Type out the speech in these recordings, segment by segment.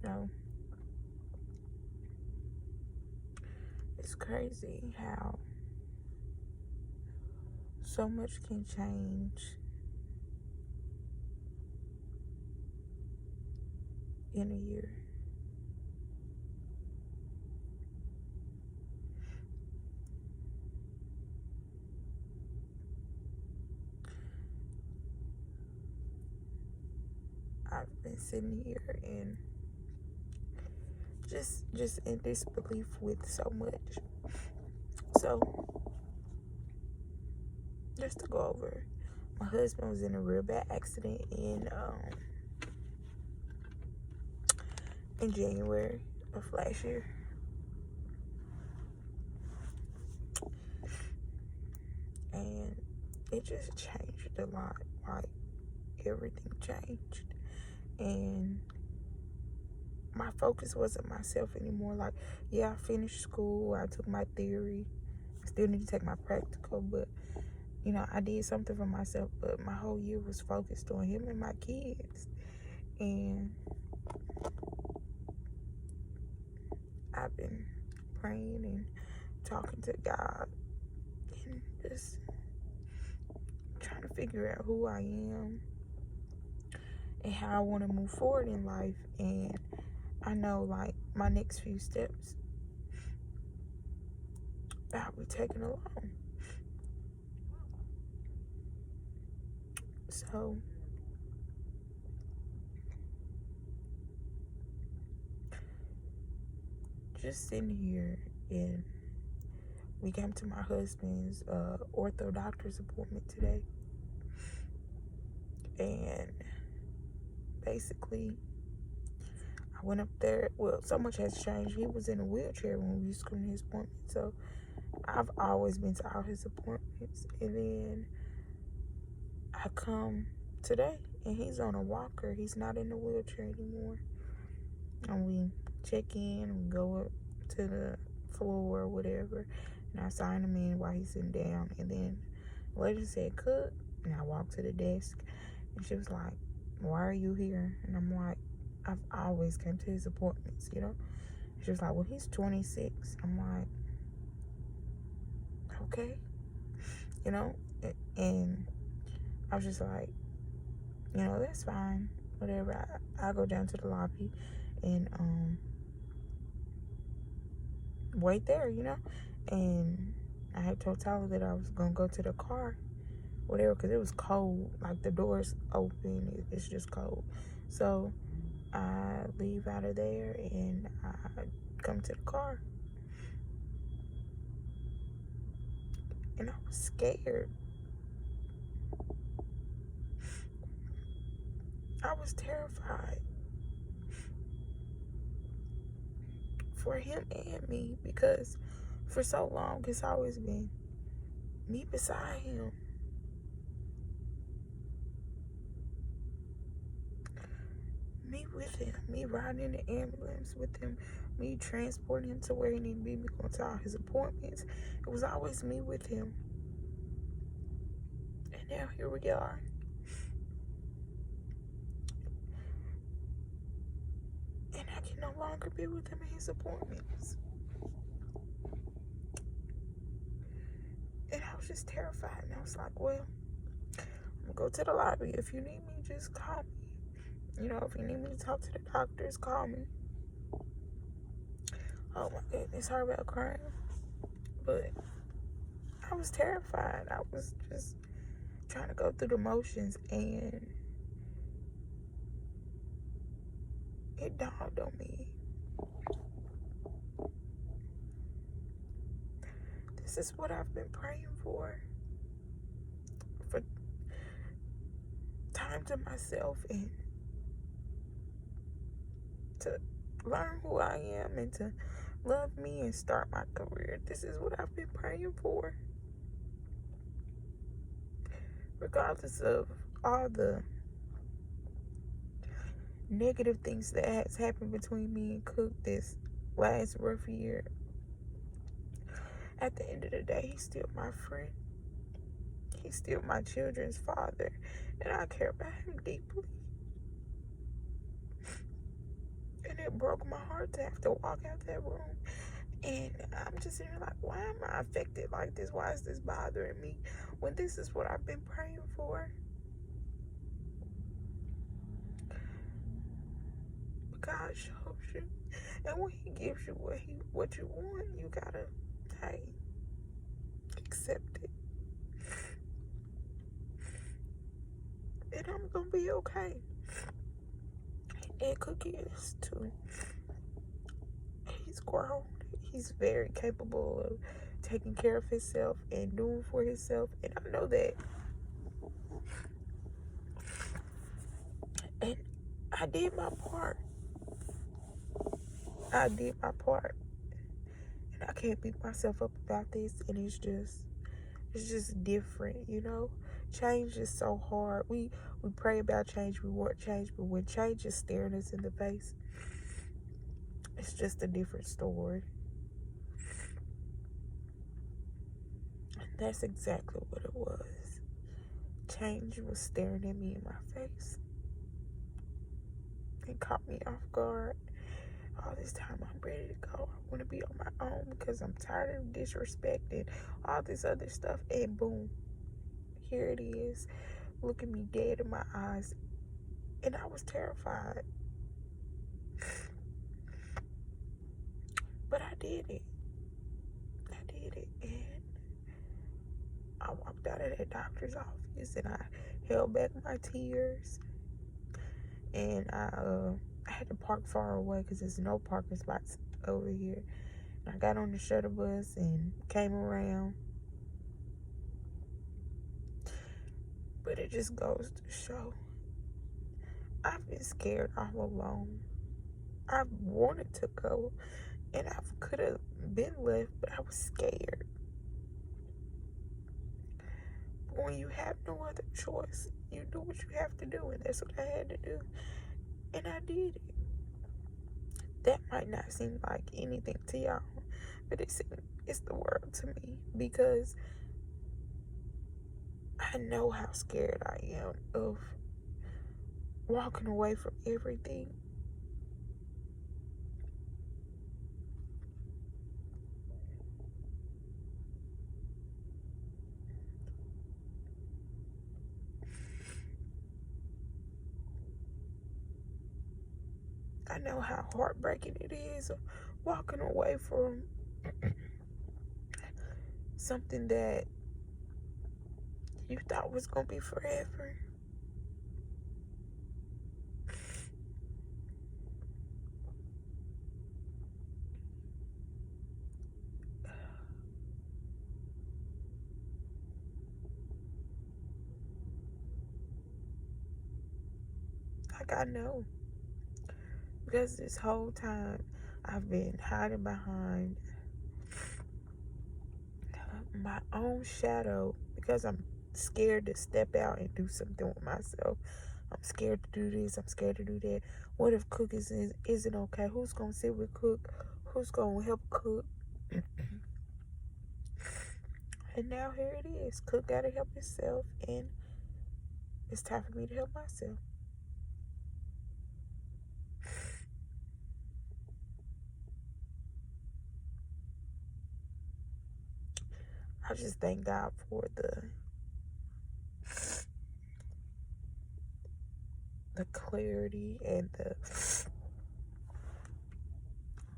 know, it's crazy how so much can change in a year. I've been sitting here and just in disbelief with so much. So just to go over, my husband was in a real bad accident in January of last year. And it just changed a lot. Like, everything changed. And my focus wasn't myself anymore. Like, yeah, I finished school. I took my theory. I still need to take my practical, but you know, I did something for myself. But my whole year was focused on him and my kids. And I've been praying and talking to God and just trying to figure out who I am and how I want to move forward in life. And I know, like, my next few steps I'll be taking alone. So just sitting here, and we came to my husband's ortho doctor's appointment today. And basically, I went up there. Well, so much has changed. He was in a wheelchair when we used to come to his appointment. So I've always been to all his appointments. And then I come today, and he's on a walker. He's not in the wheelchair anymore. And we check in and go up to the floor or whatever. And I sign him in while he's sitting down. And then the lady said, "Cook." And I walked to the desk. And she was like, "Why are you here?" And I'm like, "I've always came to his appointments, you know." She was like, "Well, he's 26. I'm like, "Okay." You know? And I was just like, you know, that's fine. Whatever. I'll go down to the lobby and wait there, you know? And I had told Tyler that I was going to go to the car, whatever, because it was cold. Like, the door's open. It's just cold. So I leave out of there and I come to the car. And I was scared. I was terrified for him and me, because for so long it's always been me beside him. Me with him. Me riding in the ambulance with him. Me transporting him to where he needed to be. Me going to all his appointments. It was always me with him. And now here we are. And I can no longer be with him in his appointments. And I was just terrified. And I was like, well, I'm going to go to the lobby. If you need me, just call me. You know, if you need me to talk to the doctors, call me. Oh my goodness, sorry about crying. But I was terrified. I was just trying to go through the motions, and it dawned on me. This is what I've been praying for time to myself, and to learn who I am and to love me and start my career. This is what I've been praying for. Regardless of all the negative things that has happened between me and Cook this last rough year, at the end of the day, he's still my friend. He's still my children's father, and I care about him deeply. And it broke my heart to have to walk out that room. And I'm just sitting here like, why am I affected like this? Why is this bothering me when this is what I've been praying for? But God shows you. And when he gives you what you want, you gotta, hey, accept it. And I'm gonna be okay. And Cookie is too. He's grown. He's very capable of taking care of himself and doing for himself. And I know that. And I did my part. I did my part. And I can't beat myself up about this. And it's just different, you know? Change is so hard. We pray about change, we want change, but when change is staring us in the face, it's just a different story. And that's exactly what it was. Change was staring at me in my face. It caught me off guard. All this time I'm ready to go. I want to be on my own because I'm tired of disrespect and all this other stuff. And boom, here it is, looking me dead in my eyes. And I was terrified. But I did it. And I walked out of that doctor's office and I held back my tears. And I had to park far away because there's no parking spots over here. And I got on the shuttle bus and came around. But it just goes to show, I've been scared all along. I wanted to go and I could have been left, but I was scared. But when you have no other choice, you do what you have to do, and that's what I had to do. And I did it. That might not seem like anything to y'all, but it's the world to me because I know how scared I am of walking away from everything. I know how heartbreaking it is walking away from something that you thought was going to be forever. Like, I know. Because this whole time I've been hiding behind my own shadow because I'm scared to step out and do something with myself. I'm scared to do this. I'm scared to do that. What if Cook isn't okay? Who's going to sit with Cook? Who's going to help Cook? And now here it is. Cook got to help himself, and it's time for me to help myself. I just thank God for the clarity and the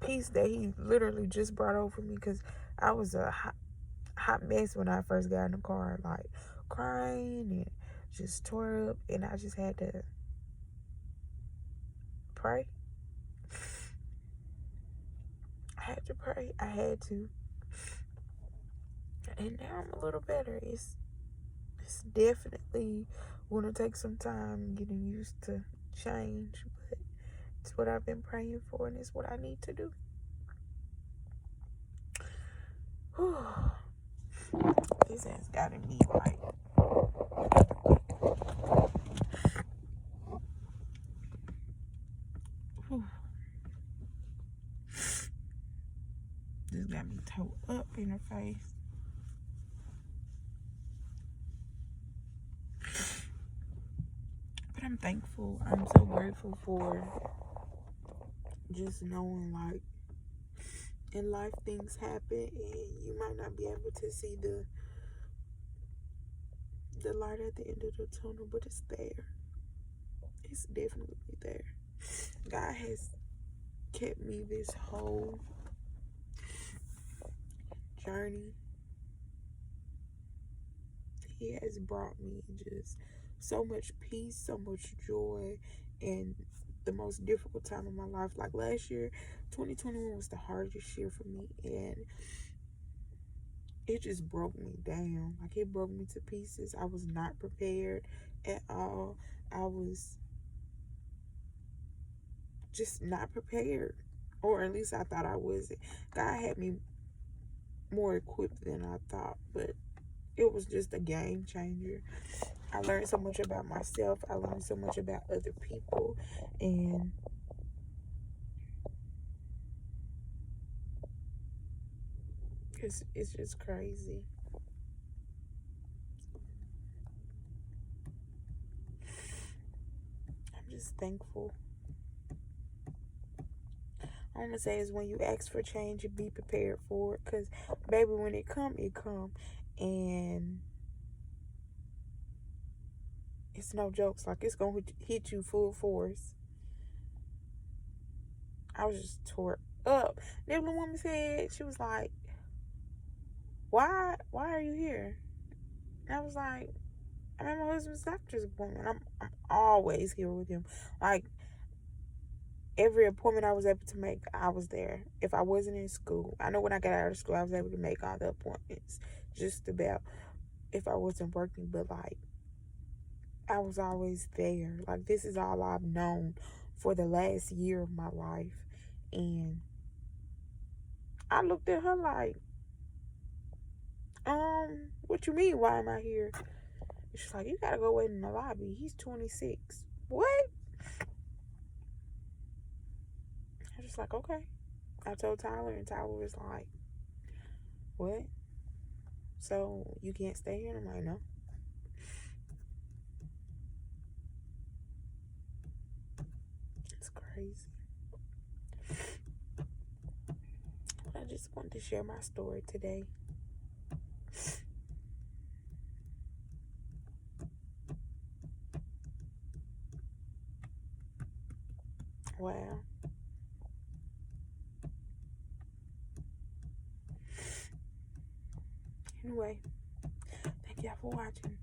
peace that he literally just brought over me, because I was a hot mess when I first got in the car, like crying and just tore up, and I just had to pray. I had to pray. I had to. And now I'm a little better. It's definitely going to take some time getting used to change, but it's what I've been praying for, and it's what I need to do. Whew. This has gotten me like, whew. This got me toe up in the face. But I'm thankful. I'm so grateful for just knowing, like, in life things happen and you might not be able to see the light at the end of the tunnel, but it's there. It's definitely there. God has kept me this whole journey. He has brought me just so much peace, so much joy, and the most difficult time of my life. Like last year, 2021 was the hardest year for me, and it just broke me down. Like, it broke me to pieces. I was not prepared at all. I was just not prepared, or at least I thought I wasn't. God had me more equipped than I thought, but it was just a game changer. I learned so much about myself. I learned so much about other people, and it's just crazy. I'm just thankful. All I'm gonna say is when you ask for change, you be prepared for it, cause baby, when it come, and it's no jokes. Like, it's gonna hit you full force. I was just tore up. Then the woman said, she was like, why are you here? And I was like, I'm at my husband's doctor's appointment. I'm always here with him. Like, every appointment I was able to make, I was there. If I wasn't in school, I know when I got out of school, I was able to make all the appointments. Just about if I wasn't working, but like, I was always there. Like, this is all I've known for the last year of my life. And I looked at her like, what you mean? Why am I here? She's like, you gotta go wait in the lobby. He's 26. What? I was just like, okay. I told Tyler, and Tyler was like, what? So you can't stay here? And I'm like, no. It's crazy. I just wanted to share my story today. Wow. Anyway, thank y'all for watching.